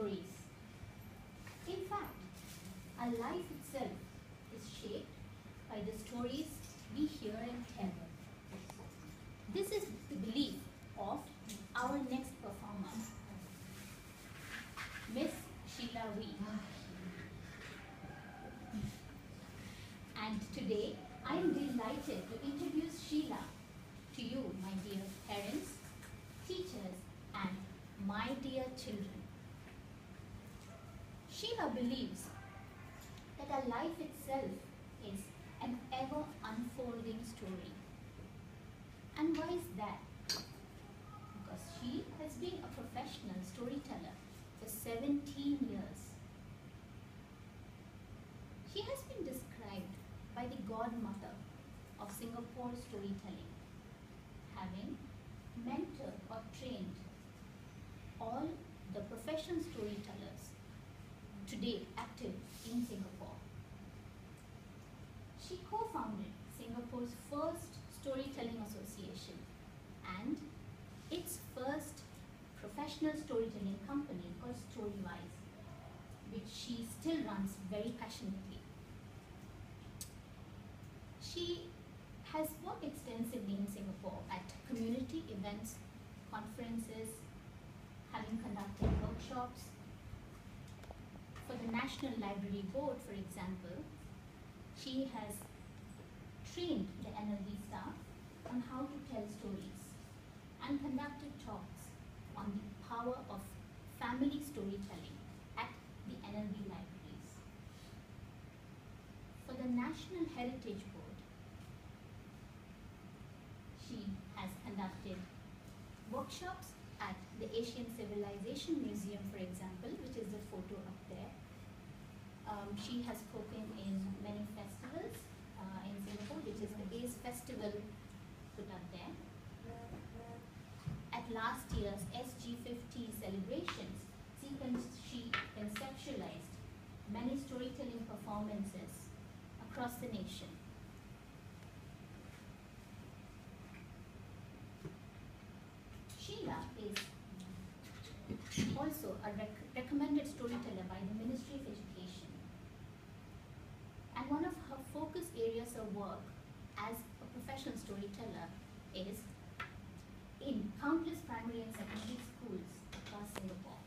stories. In fact, our life itself is shaped by the stories we hear and tell. This is the belief of our next performer, Miss Sheila V. And today, I am delighted to introduce Sheila to you, my dear parents, teachers, and my dear children. Sheila believes that our life itself is an ever unfolding story. And why is that? Because she has been a professional storyteller for 17 years. She has been described by the godmother of Singapore storytelling, having mentored or trained all the professional storytellers today active in Singapore. She co-founded Singapore's first storytelling association and its first professional storytelling company called Storywise, which she still runs very passionately. She has worked extensively in Singapore at community events, conferences, having conducted workshops. For the National Library Board, for example, she has trained the NLB staff on how to tell stories and conducted talks on the power of family storytelling at the NLB libraries. For the National Heritage Board, she has conducted workshops at the Asian Civilization Museum, for example, which is the photo up there. She has spoken in many festivals in Singapore, which is the ACE Festival put up there. At last year's SG50 celebrations, she conceptualized many storytelling performances across the nation. Sheila is also a recommended storyteller by the Ministry of Education. And one of her focus areas of work as a professional storyteller is in countless primary and secondary schools across Singapore.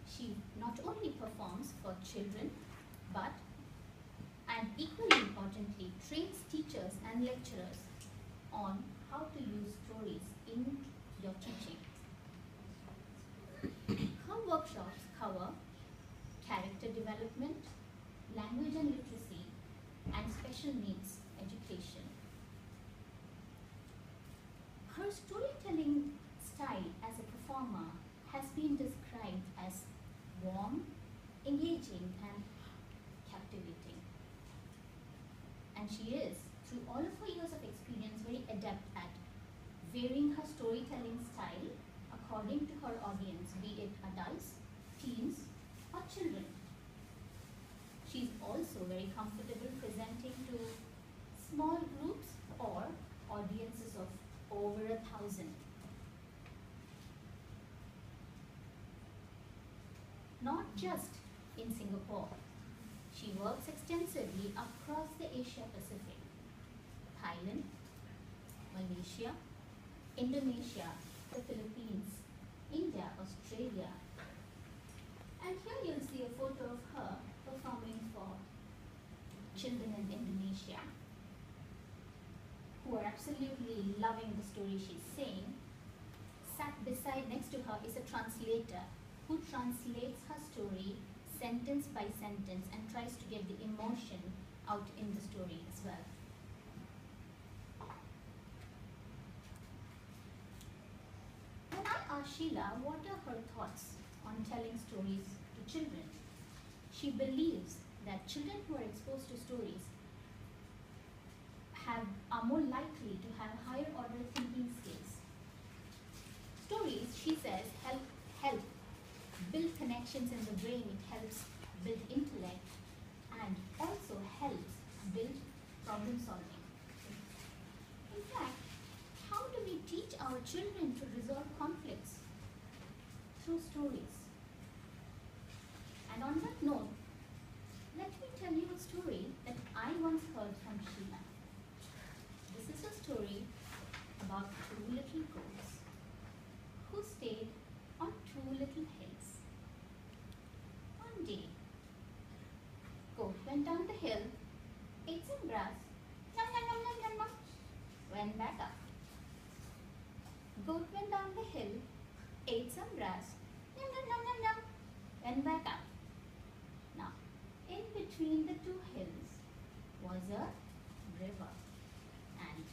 She not only performs for children, but, and equally importantly, trains teachers and lecturers on how to use stories in your teaching. Her workshops cover character development, language and literacy, and special needs education. Her storytelling style as a performer has been described as warm, engaging, and captivating. And she is, through all of her years of experience, very adept at varying her storytelling style according to her audience, be it adults, teens, or children. She's also very comfortable presenting to small groups or audiences of over 1,000. Not just in Singapore, she works extensively across the Asia Pacific, Thailand, Malaysia, Indonesia, the Philippines, India, Australia. And here you'll see a photo of her performing for children in Indonesia who are absolutely loving the story she's saying. Sat beside next to her is a translator who translates her story sentence by sentence and tries to get the emotion out in the story as well. When I asked Sheila what are her thoughts on telling stories to children, she believes that children who are exposed to stories are more likely to have higher order thinking skills. Stories, she says, help build connections in the brain, it helps build intellect, and also helps build problem solving. In fact, how do we teach our children to resolve conflicts? Through stories. And on that note, let me tell you a story that I once heard from Sheila. This is a story about two little goats who stayed on two little hills. One day, goat went down the hill, ate some grass, nom nom nom nom nom nom, went back up. Goat went down the hill, ate some grass, nom nom nom nom nom, went back up. Now, in between the two hills was a river, and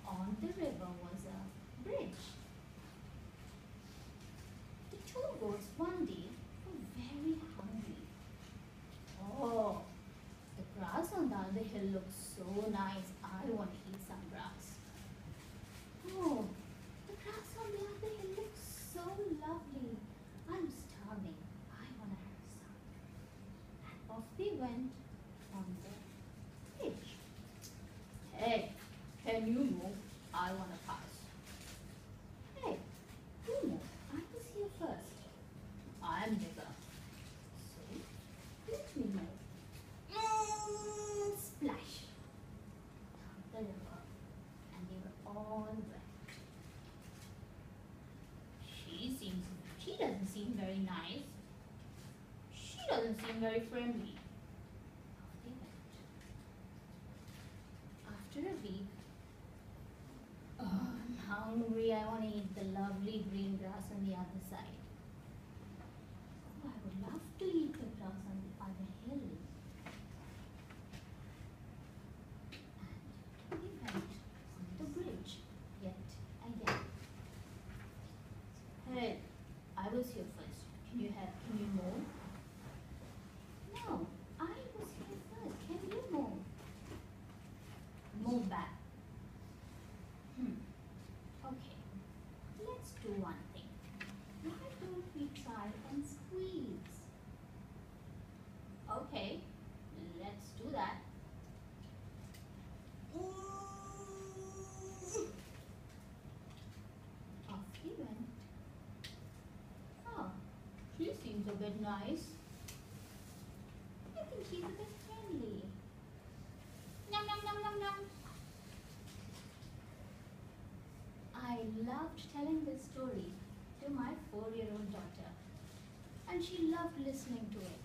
on the river was a bridge. The two goats one day were very hungry. Oh, the grass on the other hill looks so nice. I want to eat some grass. Oh, the grass on the other hill looks so lovely. I'm starving. I want to have some. And off they went on the bridge. Hey, can you move? I want to pass. Hey, you move. I was here first. I'm bigger. So, let me move. Splash. Down the river. And they were all wet. She doesn't seem very nice. She doesn't seem very friendly. Off they went. After a week, oh, I'm hungry. I want to eat the lovely green grass on the other side. Oh, I would love to eat the grass on the other hill. And we went on the bridge yet again. Hey, I was here first. Can you move? No, I was here first. Can you move? Move back. Okay, let's do one thing. Why don't we try and squeeze? Okay, let's do that. Off he went. Oh, she seems a bit nice. I think she's a bit friendly. Nom nom nom nom nom. I loved telling this story to my 4-year-old daughter, and she loved listening to it,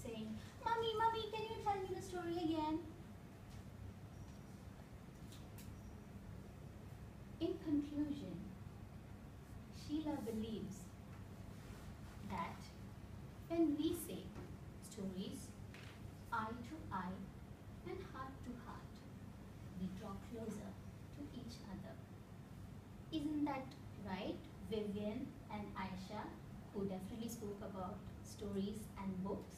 saying, "Mommy, Mommy, can you tell me the story again?" In conclusion, Sheila believes that when we say stories eye to eye and heart to heart, we draw closer to each other. Isn't that right, Vivian and Aisha, who definitely spoke about stories and books?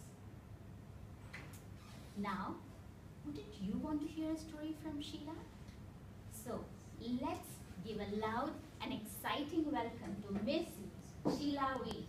Now, wouldn't you want to hear a story from Sheila? So, let's give a loud and exciting welcome to Miss Sheila Wee.